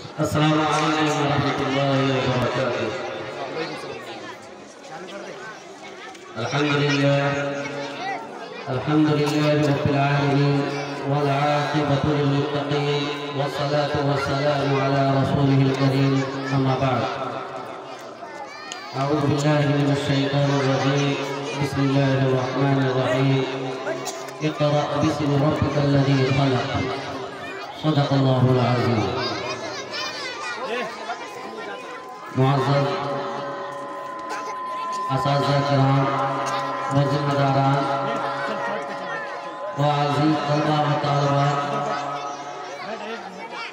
السلام علیکم ورحمۃ اللہ وبرکاتہ۔ الحمد للہ رب العالمین والعاقبۃ للمتقین والصلاة والسلام علی رسولہ الکریم، اما بعد۔ اعوذ باللہ من الشیطان الرجیم، بسم اللہ الرحمن الرحیم۔ اقرأ باسم ربک الذی خلق، صدق اللہ العظیم۔ معزز اساتذہ کرام و ذمہ داران و عزیز طلبہ و طالبات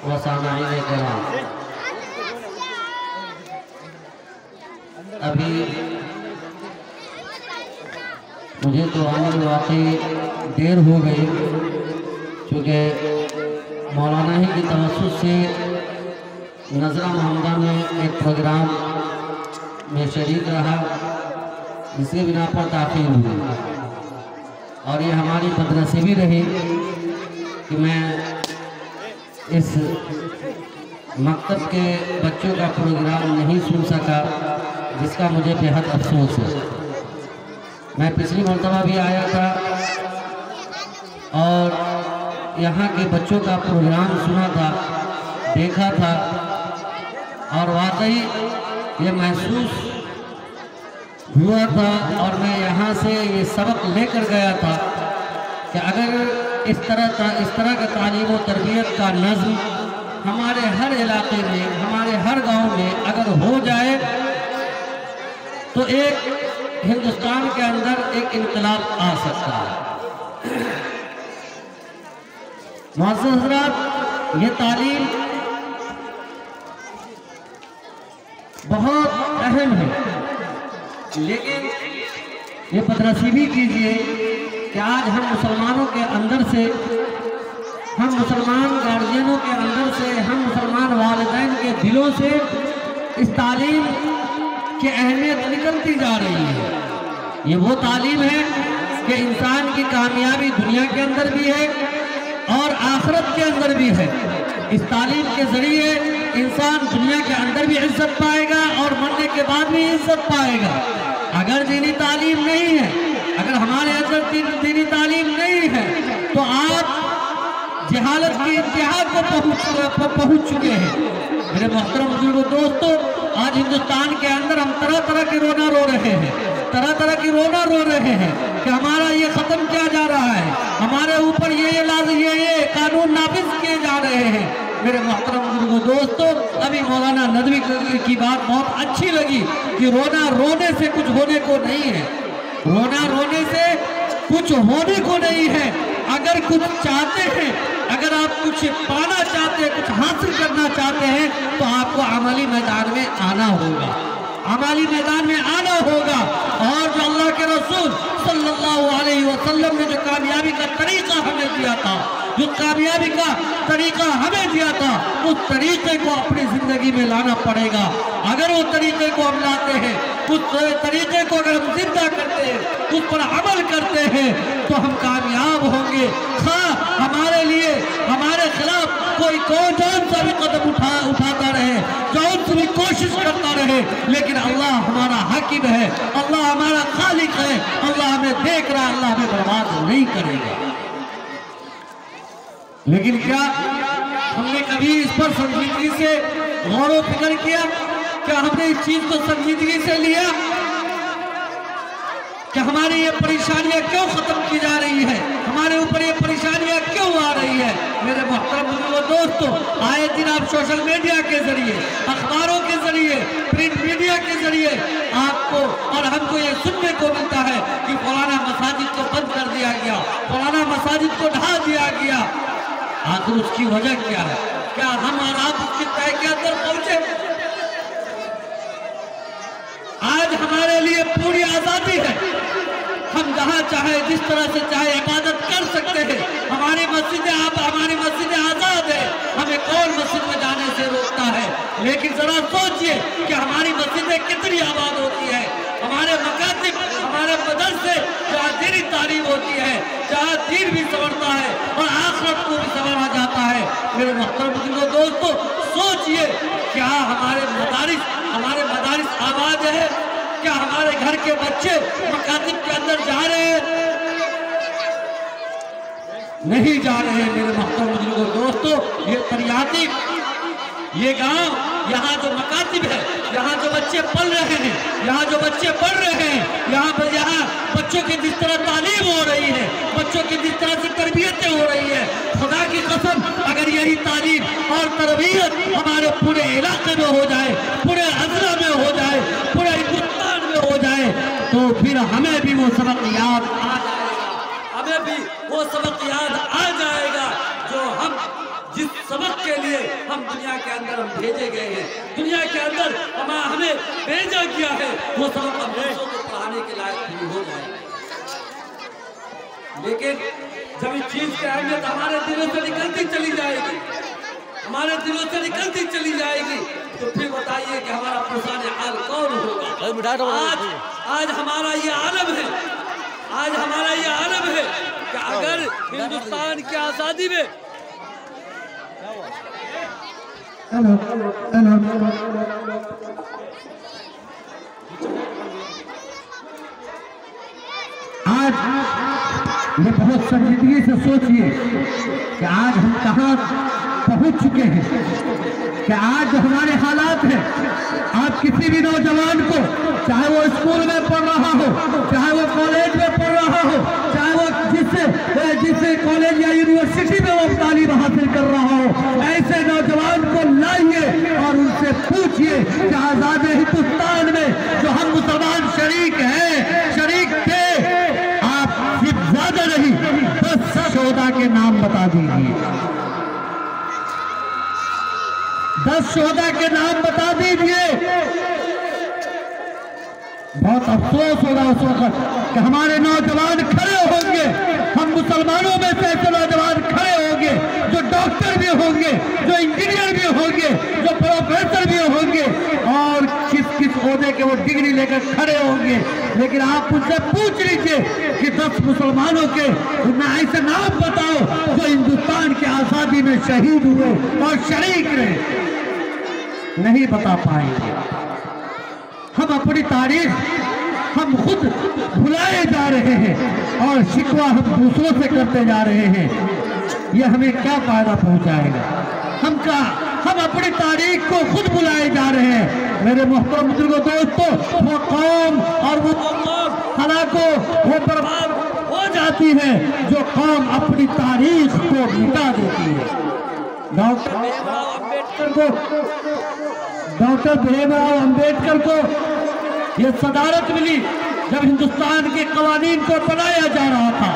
و سامعین کرام، ابھی مجھے تو آنے میں واقعی دیر ہو گئی، چونکہ مولانا ہی کی توسط سے نظرہ محمدہ میں ایک پروگرام میں شریک رہا، جس کے بنا پر تاخیر ہوئی، اور یہ ہماری بدنصیبی رہی کہ میں اس مکتب کے بچوں کا پروگرام نہیں سن سکا، جس کا مجھے بہت افسوس ہے۔ میں پچھلی مرتبہ بھی آیا تھا اور یہاں کے بچوں کا پروگرام سنا تھا، دیکھا تھا، اور واقعی یہ محسوس ہوا تھا، اور میں یہاں سے یہ سبق لے کر گیا تھا کہ اگر اس طرح کا تعلیم و تربیت کا نظم ہمارے ہر علاقے میں، ہمارے ہر گاؤں میں اگر ہو جائے تو ایک ہندوستان کے اندر ایک انقلاب آ سکتا ہے۔ معزز حضرات، یہ تعلیم بہت اہم ہے، لیکن یہ بدنصیبی کیجئے کہ آج ہم مسلمانوں کے اندر سے، ہم مسلمان گارجینوں کے اندر سے، ہم مسلمان والدین کے دلوں سے اس تعلیم کی اہمیت نکلتی جا رہی ہے۔ یہ وہ تعلیم ہے کہ انسان کی کامیابی دنیا کے اندر بھی ہے اور آخرت کے اندر بھی ہے۔ اس تعلیم کے ذریعے انسان دنیا کے اندر بھی عزت پائے گا اور مرنے کے بعد بھی عزت پائے گا۔ اگر دینی تعلیم نہیں ہے، اگر ہمارے اندر دینی تعلیم نہیں ہے، تو آپ جہالت کی انتہا کو پہنچ چکے ہیں۔ میرے محترم بزرگوں دوستو، آج ہندوستان کے اندر ہم طرح طرح کی رونا رو رہے ہیں، طرح طرح کی رونا رو رہے ہیں کہ ہمارا یہ ختم کیا جا رہا ہے، ہمارے اوپر یہ قانون نافذ کیے جا رہے ہیں۔ میرے محترم بزرگوں دوستو، ابھی مولانا ندوی کی بات بہت اچھی لگی کہ رونا رونے سے کچھ ہونے کو نہیں ہے، رونا رونے سے کچھ ہونے کو نہیں ہے۔ اگر کچھ چاہتے ہیں، اگر آپ کچھ پانا چاہتے ہیں، کچھ حاصل کرنا چاہتے ہیں، تو آپ کو عملی میدان میں آنا ہوگا، عملی میدان میں آنا ہوگا۔ اور جو اللہ کے رسول صلی اللہ علیہ وسلم نے جو کامیابی کا طریقہ ہمیں دیا تھا، جو کامیابی کا طریقہ ہمیں دیا تھا، اس طریقے کو اپنی زندگی میں لانا پڑے گا۔ اگر وہ طریقے کو ہم لاتے ہیں، اس طریقے کو اگر ہم زندہ کرتے ہیں، اس پر عمل کرتے ہیں، تو ہم کامیاب ہوں گے۔ خواہ ہمارے لیے، ہمارے خلاف کوئی جون سا بھی قدم اٹھاتا رہے، جون سی بھی کوشش کرتا رہے، لیکن اللہ ہمارا حاکم ہے، اللہ ہمارا خالق ہے، اللہ ہمیں دیکھ رہا ہے، اللہ ہمیں برباد نہیں کرے گا۔ لیکن کیا ہم نے کبھی اس پر سنجیدگی سے غور و فکر کیا؟ کیا ہم نے اس چیز کو سنجیدگی سے لیا کہ ہماری یہ پریشانیاں کیوں ختم کی جا رہی ہے، ہمارے اوپر یہ پریشانیاں کیوں آ رہی ہے؟ میرے محترم بزرگوں دوستو، آئے دن آپ سوشل میڈیا کے ذریعے، اخباروں کے ذریعے، پرنٹ میڈیا کے ذریعے آپ کو اور ہم کو یہ سننے کو ملتا ہے کہ فلانا مساجد کو بند کر دیا گیا، فلانا مساجد کو ڈھا دیا گیا۔ آخر اس کی وجہ کیا ہے؟ کیا ہم اور آپ اس کی طے کے اندر پہنچے؟ آج ہمارے لیے پوری آزادی ہے، ہم جہاں چاہے جس طرح سے چاہے عبادت کر سکتے ہیں، ہماری مسجدیں آزاد ہیں، ہمیں کون مسجد میں جانے سے روکتا ہے؟ لیکن ذرا سوچئے کہ ہماری مسجدیں کتنی آباد ہوتی ہیں، ہمارے مکاتب، ہمارے مدرسے جہاں دینی تعلیم ہوتی ہے، جہاں دین بھی سنورتا ہے اور آخرت کو بھی سنوارا جاتا ہے۔ میرے محترم بزرگوں دوستو، سوچئے کیا ہمارے مدارس آباد ہے؟ کیا ہمارے گھر کے بچے مکاتب کے اندر جا رہے ہیں؟ نہیں جا رہے ہیں میرے محترم بزرگوں دوستو۔ یہ تریاتی، یہ گاؤں، یہاں جو مکاتب ہے، یہاں جو بچے پڑھ رہے ہیں، یہاں جو بچے پڑھ رہے ہیں، یہاں بچوں کی جس طرح تعلیم ہو رہی ہے، بچوں کی جس طرح سے تربیتیں ہو رہی ہے، خدا کی قسم اگر یہی تعلیم اور تربیت ہمارے پورے علاقے میں ہو جائے، پورے اضلاع میں ہو جائے، پورے ہندوستان میں ہو جائے، تو پھر ہمیں بھی وہ سبق یاد آ جائے گا، ہمیں بھی وہ سبق یاد آ جائے گا جو ہم جس سبق کے لیے ہم دنیا کے اندر ہم بھیجے گئے ہیں، دنیا کے اندر ہمیں بھیجا گیا ہے، وہ سبق ہم دوسروں کو پڑھانے کے لائق بھی ہو جائے گا۔ لیکن جب اس چیز کی اہمیت ہمارے دلوں سے نکلتی چلی جائے گی، ہمارے دلوں سے نکلتی چلی جائے گی، تو پھر بتائیے کہ ہمارا پرسان حال کون ہوگا؟ آج ہمارا یہ عالم ہے، آج ہمارا یہ عالم ہے کہ اگر ہندوستان کی آزادی میں آج یہ بہت سنجیدگی سے سوچئے کہ آج ہم کہاں پہنچ چکے ہیں، کہ آج جو ہمارے حالات ہیں، آپ کسی بھی نوجوان کو، چاہے وہ اسکول میں پڑھ رہا ہو، چاہے وہ کالج میں پڑھ رہا ہو، چاہے وہ جس کالج یا یونیورسٹی میں وہ تعلیم حاصل کر رہا ہو، ایسے نوجوان کو لائیے اور ان سے پوچھئے کہ آزاد ہندوستان میں جو ہم مسلمان شریک ہیں، شریک تھے، آپ صرف زیادہ نہیں 10 شہداء کے نام بتا دیجئے، 10 شہداء کے نام بتا دیجئے۔ بہت افسوس ہوگا اس وقت کہ ہمارے نوجوان کھڑے ہوں گے، ہم مسلمانوں میں سے ایسے نوجوان کھڑے ہوں گے جو ڈاکٹر بھی ہوں گے، جو انجینئر بھی ہوں گے، جو پروفیسر بھی ہوں گے، اور کس عہدے کے وہ ڈگری لے کر کھڑے ہوں گے، لیکن آپ ان سے پوچھ لیجئے کہ 10 مسلمانوں کے ایسے نام بتاؤ جو ہندوستان کی آزادی میں شہید ہوئے اور شریک رہے، نہیں بتا پائیں گے۔ ہم اپنی تاریخ ہم خود بھلائے جا رہے ہیں اور شکوہ ہم دوسروں سے کرتے جا رہے ہیں، یہ ہمیں کیا فائدہ پہنچائے گا؟ ہم اپنی تاریخ کو خود بھلائے جا رہے ہیں۔ میرے محترم بزرگوں دوستو، وہ قوم اور وہ ہلاکو وہ برباد ہو جاتی ہے جو قوم اپنی تاریخ کو مٹا دیتی ہے۔ ڈاکٹر بھیم راؤ امبیڈکر کو یہ صدارت ملی جب ہندوستان کے قوانین کو بنایا جا رہا تھا،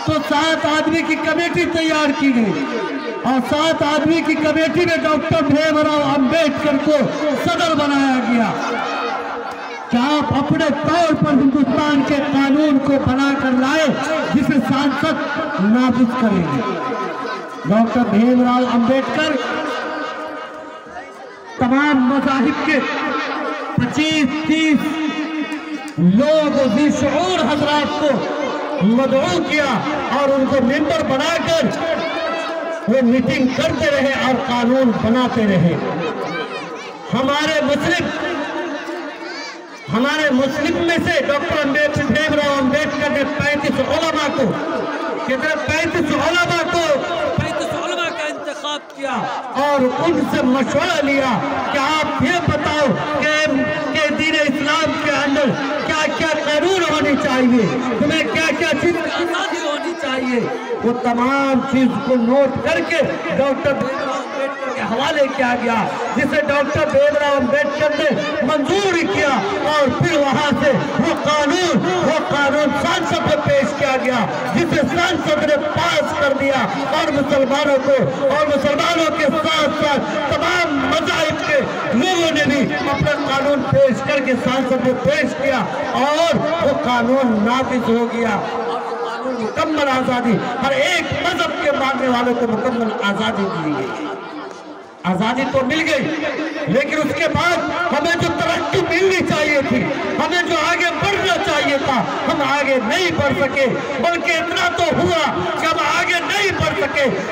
تو 7 آدمی کی کمیٹی تیار کی گئی اور 7 آدمی کی کمیٹی میں ڈاکٹر بھیم راؤ امبیڈکر کو صدر بنایا گیا۔ کیا آپ اپنے طور پر ہندوستان کے قانون کو بنا کر لائے جسے سانسد نافذ کریں گے؟ ڈاکٹر بھیم راؤ امبیڈکر تمام مذاہب کے 25-30 لوگ ذی شعور حضرات کو مدعو کیا اور ان کو ممبر بنا کر وہ میٹنگ کرتے رہے اور قانون بناتے رہے۔ ہمارے مسلم میں سے ڈاکٹر بھیم راؤ امبیڈکر نے 35 علماء کو کتنے 35 علماء کا انتخاب کیا اور ان سے مشورہ لیا کہ آپ یہ بتاؤ کہ دین اسلام کے اندر کیا کیا قانون ہونی چاہیے، تمہیں کیا کیا چیز کی آزادی ہونی چاہیے۔ وہ تمام چیز کو نوٹ کر کے ڈاکٹر بھیم راؤ امبیڈکر کے حوالے کیا گیا، جسے ڈاکٹر بھیم راؤ امبیڈکر نے منظور کیا اور پھر وہاں سے وہ قانون سانسد میں پیش کیا گیا، جسے سانسد نے پاس کر دیا اور مسلمانوں کے ساتھ ساتھ تمام مذاہب کے لوگوں نے بھی اپنا قانون پیش کر کے سانسد میں پیش کیا اور وہ قانون نافذ ہو گیا۔ مکمل آزادی، ہر ایک مذہب کے ماننے والوں کو مکمل آزادی دی گئی۔ آزادی تو مل گئی، لیکن اس کے بعد ہمیں جو ترقی ملنی چاہیے تھی، ہمیں جو آگے بڑھنا چاہیے تھا، ہم آگے نہیں بڑھ سکے، بلکہ اتنا تو ہوا کہ ہم آگے نہیں بڑھ سکے،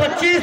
25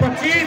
25